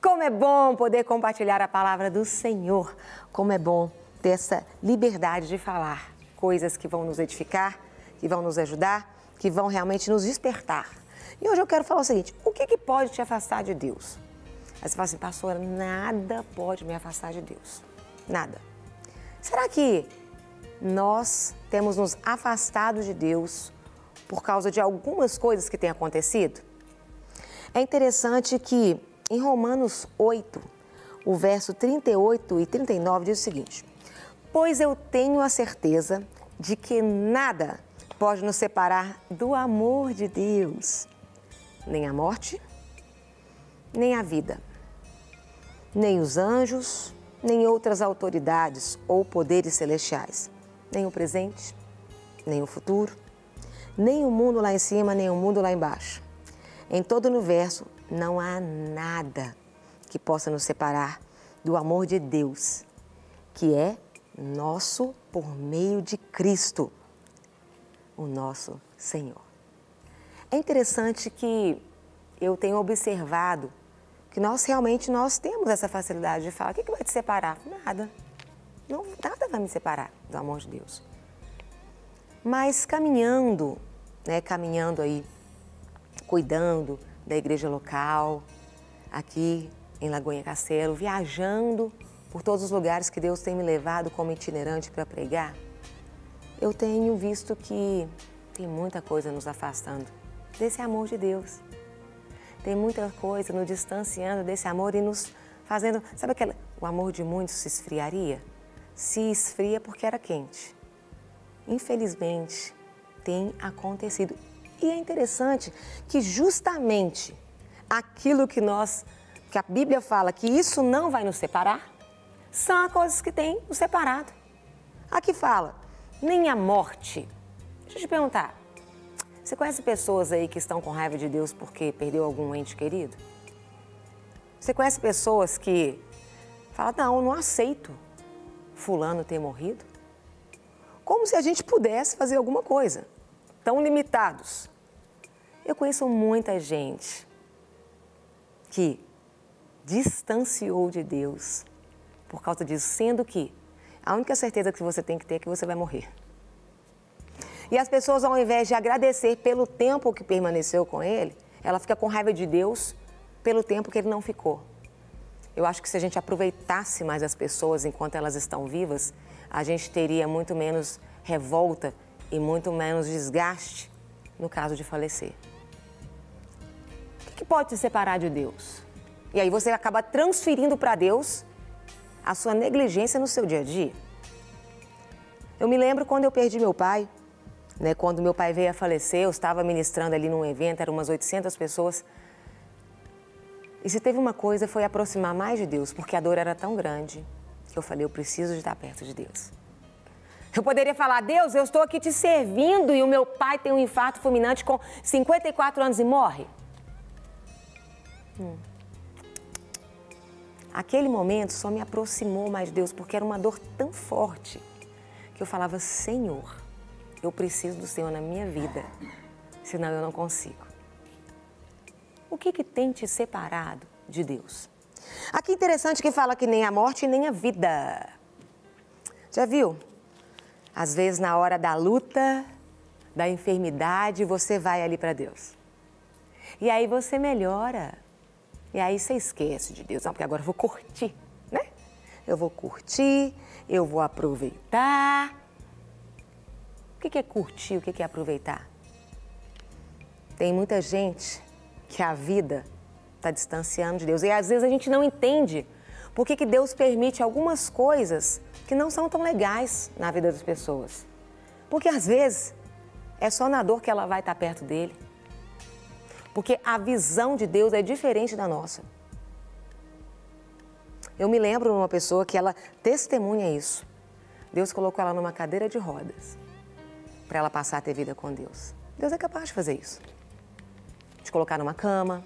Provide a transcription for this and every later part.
Como é bom poder compartilhar a palavra do Senhor. Como é bom ter essa liberdade de falar coisas que vão nos edificar, que vão nos ajudar, que vão realmente nos despertar. E hoje eu quero falar o seguinte: o que pode te afastar de Deus? Aí você fala assim, pastora, nada pode me afastar de Deus. Nada. Será que nós temos nos afastado de Deus por causa de algumas coisas que têm acontecido? É interessante que em Romanos 8, o verso 38 e 39 diz o seguinte: pois eu tenho a certeza de que nada pode nos separar do amor de Deus, nem a morte, nem a vida, nem os anjos, nem outras autoridades ou poderes celestiais, nem o presente, nem o futuro, nem o mundo lá em cima, nem o mundo lá embaixo. Em todo o universo não há nada que possa nos separar do amor de Deus, que é nosso por meio de Cristo, o nosso Senhor. É interessante que eu tenho observado que nós temos essa facilidade de falar, o que vai te separar? Nada. Não, nada vai me separar do amor de Deus. Mas caminhando aí, cuidando da igreja local, aqui em Lagoinha Castelo, viajando por todos os lugares que Deus tem me levado como itinerante para pregar, eu tenho visto que tem muita coisa nos afastando desse amor de Deus. Tem muita coisa nos distanciando desse amor e nos fazendo... Sabe o amor de muitos se esfriaria? Se esfria porque era quente. Infelizmente, tem acontecido. E é interessante que justamente aquilo que a Bíblia fala que isso não vai nos separar, são as coisas que têm nos separado. Aqui fala, nem a morte. Deixa eu te perguntar, você conhece pessoas aí que estão com raiva de Deus porque perdeu algum ente querido? Você conhece pessoas que falam, não aceito fulano ter morrido? Como se a gente pudesse fazer alguma coisa. Tão limitados. Eu conheço muita gente que distanciou de Deus por causa disso, sendo que a única certeza que você tem que ter é que você vai morrer. E as pessoas, ao invés de agradecer pelo tempo que permaneceu com ele, ela fica com raiva de Deus pelo tempo que ele não ficou. Eu acho que se a gente aproveitasse mais as pessoas enquanto elas estão vivas, a gente teria muito menos revolta e muito menos desgaste no caso de falecer. O que pode te separar de Deus? E aí você acaba transferindo para Deus a sua negligência no seu dia a dia. Eu me lembro quando eu perdi meu pai, quando meu pai veio a falecer, eu estava ministrando ali num evento, eram umas 800 pessoas. E se teve uma coisa, foi aproximar mais de Deus, porque a dor era tão grande que eu falei, eu preciso de estar perto de Deus. Eu poderia falar, Deus, eu estou aqui te servindo e o meu pai tem um infarto fulminante com 54 anos e morre. Aquele momento só me aproximou mais de Deus, porque era uma dor tão forte que eu falava, Senhor, eu preciso do Senhor na minha vida, senão eu não consigo. O que tem te separado de Deus? Aqui interessante que fala que nem a morte nem a vida. Já viu? Às vezes na hora da luta, da enfermidade, você vai ali para Deus. E aí você melhora. E aí você esquece de Deus. Não, porque agora eu vou curtir, né? Eu vou curtir, eu vou aproveitar. O que é curtir? O que é aproveitar? Tem muita gente que a vida está distanciando de Deus. E às vezes a gente não entende por que Deus permite algumas coisas que não são tão legais na vida das pessoas. Porque às vezes é só na dor que ela vai estar perto dele. Porque a visão de Deus é diferente da nossa. Eu me lembro de uma pessoa que ela testemunha isso. Deus colocou ela numa cadeira de rodas para ela passar a ter vida com Deus. Deus é capaz de fazer isso. De colocar numa cama.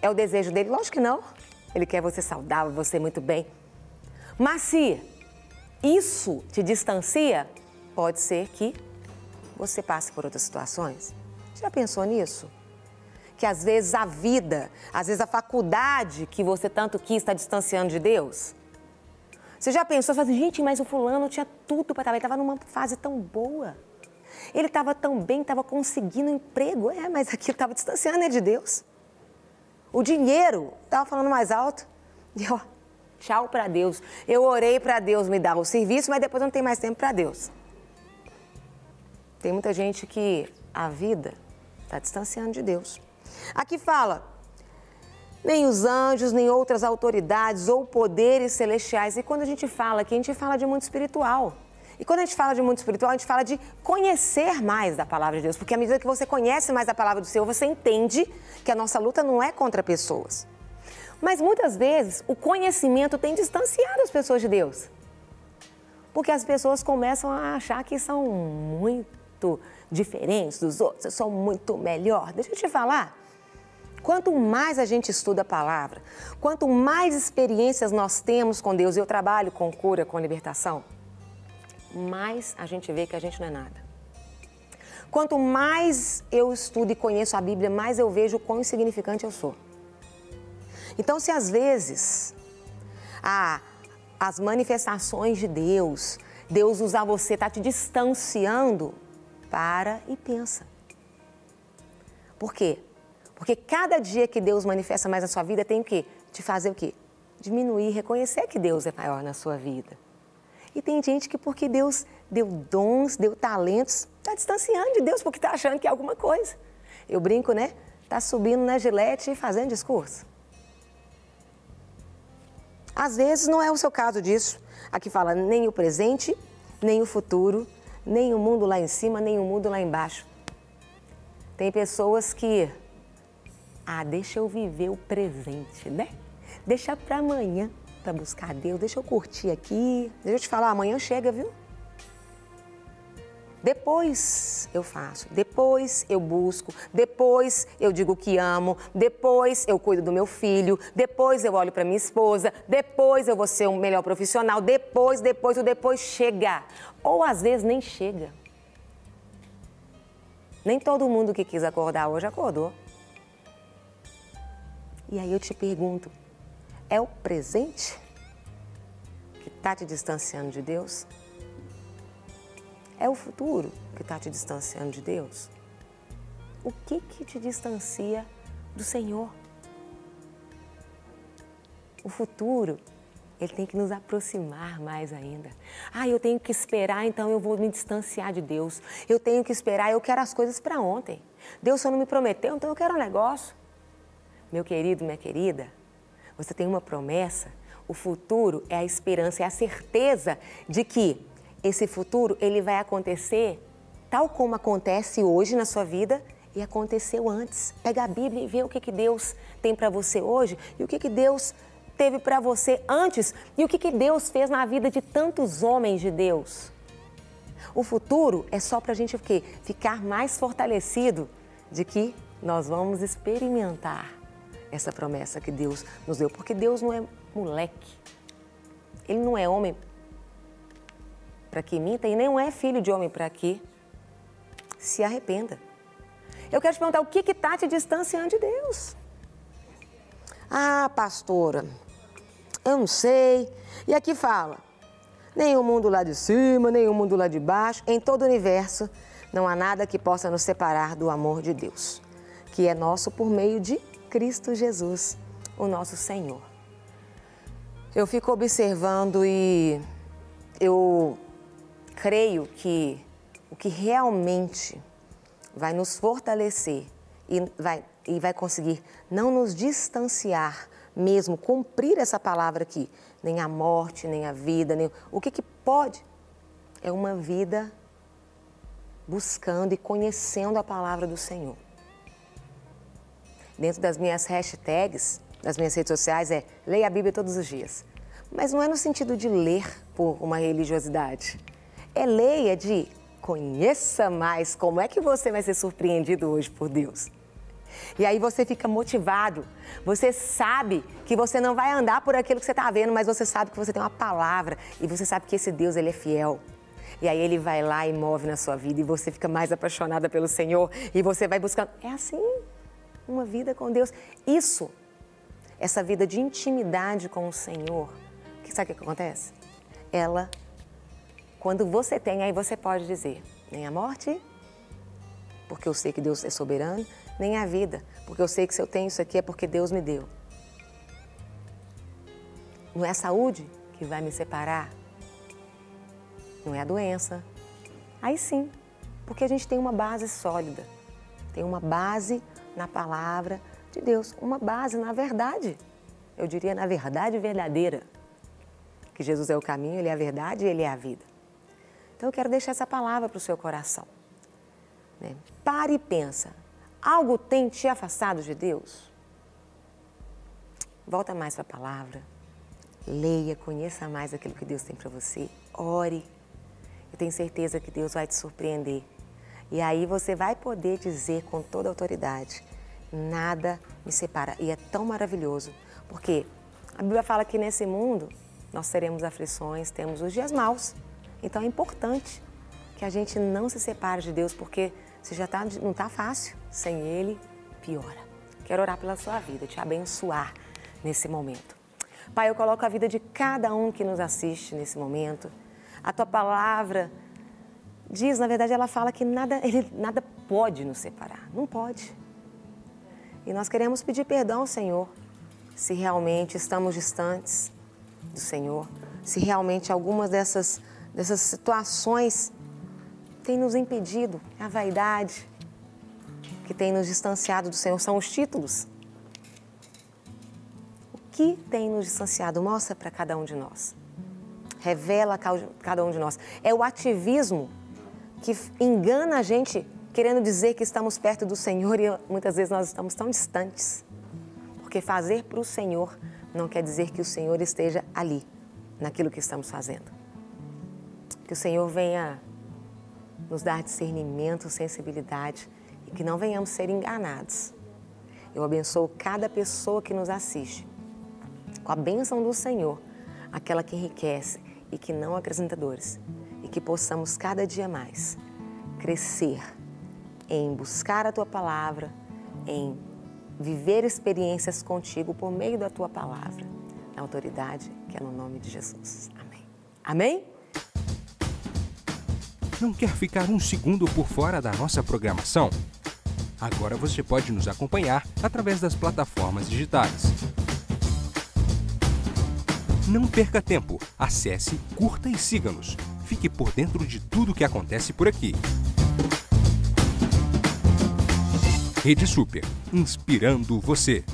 É o desejo dele? Lógico que não. Ele quer você saudável, você muito bem. Mas se isso te distancia, pode ser que você passe por outras situações. Já pensou nisso? que às vezes a vida, às vezes a faculdade que você tanto quis está distanciando de Deus? Você já pensou, você fala assim, gente, mas o fulano tinha tudo para estar, ele estava numa fase tão boa. Ele estava tão bem, estava conseguindo um emprego, mas aquilo estava distanciando ele de Deus. O dinheiro estava falando mais alto. E ó, tchau para Deus. Eu orei para Deus me dar o serviço, mas depois não tem mais tempo para Deus. Tem muita gente que a vida está distanciando de Deus. Aqui fala, nem os anjos, nem outras autoridades ou poderes celestiais. E quando a gente fala aqui, a gente fala de mundo espiritual. E quando a gente fala de mundo espiritual, a gente fala de conhecer mais da palavra de Deus. Porque à medida que você conhece mais a palavra do Senhor, você entende que a nossa luta não é contra pessoas. Mas muitas vezes o conhecimento tem distanciado as pessoas de Deus. Porque as pessoas começam a achar que são muito diferentes dos outros, são muito melhor. Deixa eu te falar. Quanto mais a gente estuda a palavra, quanto mais experiências nós temos com Deus, e eu trabalho com cura, com libertação, mais a gente vê que a gente não é nada. Quanto mais eu estudo e conheço a Bíblia, mais eu vejo o quão insignificante eu sou. Então, se às vezes as manifestações de Deus, Deus usar você, está te distanciando, para e pensa. Por quê? Porque cada dia que Deus manifesta mais na sua vida tem o quê? Te fazer o quê? Diminuir, reconhecer que Deus é maior na sua vida. E tem gente que porque Deus deu dons, deu talentos, está distanciando de Deus porque está achando que é alguma coisa. Eu brinco, né? Está subindo na gilete e fazendo discurso. Às vezes não é o seu caso disso. Aqui fala nem o presente, nem o futuro, nem o mundo lá em cima, nem o mundo lá embaixo. Tem pessoas que, deixa eu viver o presente, né? Deixa para amanhã. Para buscar Deus, deixa eu curtir aqui, deixa eu te falar, amanhã chega, viu? Depois eu faço, depois eu busco, depois eu digo que amo, depois eu cuido do meu filho, depois eu olho para minha esposa, depois eu vou ser um melhor profissional, depois chega. Ou às vezes nem chega. Nem todo mundo que quis acordar hoje acordou. E aí eu te pergunto, é o presente que está te distanciando de Deus? É o futuro que está te distanciando de Deus? O que te distancia do Senhor? O futuro, ele tem que nos aproximar mais ainda. Eu tenho que esperar, então eu vou me distanciar de Deus. Eu tenho que esperar, eu quero as coisas para ontem. Deus só não me prometeu, então eu quero um negócio. Meu querido, minha querida, você tem uma promessa, o futuro é a esperança, é a certeza de que esse futuro ele vai acontecer tal como acontece hoje na sua vida e aconteceu antes. Pega a Bíblia e vê o que Deus tem para você hoje e o que Deus teve para você antes e o que Deus fez na vida de tantos homens de Deus. O futuro é só para a gente o quê? Ficar mais fortalecido de que nós vamos experimentar essa promessa que Deus nos deu, porque Deus não é moleque, Ele não é homem para que minta e nem é filho de homem para que se arrependa. Eu quero te perguntar, o que está te distanciando de Deus? Pastora, eu não sei. E aqui fala, nem o mundo lá de cima, nem o mundo lá de baixo, em todo o universo não há nada que possa nos separar do amor de Deus, que é nosso por meio de Cristo Jesus, o nosso Senhor. Eu fico observando e eu creio que o que realmente vai nos fortalecer e vai conseguir não nos distanciar, mesmo cumprir essa palavra aqui, nem a morte, nem a vida, nem o que pode, é uma vida buscando e conhecendo a palavra do Senhor. Dentro das minhas hashtags, das minhas redes sociais, leia a Bíblia todos os dias. Mas não é no sentido de ler por uma religiosidade. É leia de conheça mais como é que você vai ser surpreendido hoje por Deus. E aí você fica motivado. Você sabe que você não vai andar por aquilo que você está vendo, mas você sabe que você tem uma palavra e você sabe que esse Deus, Ele é fiel. E aí Ele vai lá e move na sua vida e você fica mais apaixonada pelo Senhor e você vai buscando. É assim. uma vida com Deus. Isso, essa vida de intimidade com o Senhor, sabe o que acontece? Ela, quando você tem, aí você pode dizer, nem a morte, porque eu sei que Deus é soberano, nem a vida, porque eu sei que se eu tenho isso aqui é porque Deus me deu. Não é a saúde que vai me separar, não é a doença. Aí sim, porque a gente tem uma base sólida, tem uma base na palavra de Deus, uma base na verdade, eu diria na verdade verdadeira, que Jesus é o caminho, Ele é a verdade e Ele é a vida. Então eu quero deixar essa palavra para o seu coração. Pare e pensa, algo tem te afastado de Deus? Volta mais para a palavra, leia, conheça mais aquilo que Deus tem para você, ore. Eu tenho certeza que Deus vai te surpreender. E aí você vai poder dizer com toda autoridade, nada me separa. E é tão maravilhoso, porque a Bíblia fala que nesse mundo nós teremos aflições, temos os dias maus. Então é importante que a gente não se separe de Deus, porque se já não está fácil, sem Ele, piora. Quero orar pela sua vida, te abençoar nesse momento. Pai, eu coloco a vida de cada um que nos assiste nesse momento. A Tua palavra diz, na verdade, ela fala que nada pode nos separar. Não pode. E nós queremos pedir perdão ao Senhor, se realmente estamos distantes do Senhor, se realmente algumas dessas situações têm nos impedido, a vaidade que tem nos distanciado do Senhor, são os títulos. O que tem nos distanciado? Mostra para cada um de nós. Revela a cada um de nós. É o ativismo que engana a gente, querendo dizer que estamos perto do Senhor e muitas vezes nós estamos tão distantes. Porque fazer para o Senhor não quer dizer que o Senhor esteja ali, naquilo que estamos fazendo. Que o Senhor venha nos dar discernimento, sensibilidade e que não venhamos ser enganados. Eu abençoo cada pessoa que nos assiste com a bênção do Senhor, aquela que enriquece e que não acrescenta dores, e que possamos cada dia mais crescer em buscar a Tua palavra, em viver experiências contigo por meio da Tua palavra, na autoridade que é no nome de Jesus. Amém. Amém? Não quer ficar um segundo por fora da nossa programação? Agora você pode nos acompanhar através das plataformas digitais. Não perca tempo, acesse, curta e siga-nos. Fique por dentro de tudo o que acontece por aqui. Rede Super, inspirando você.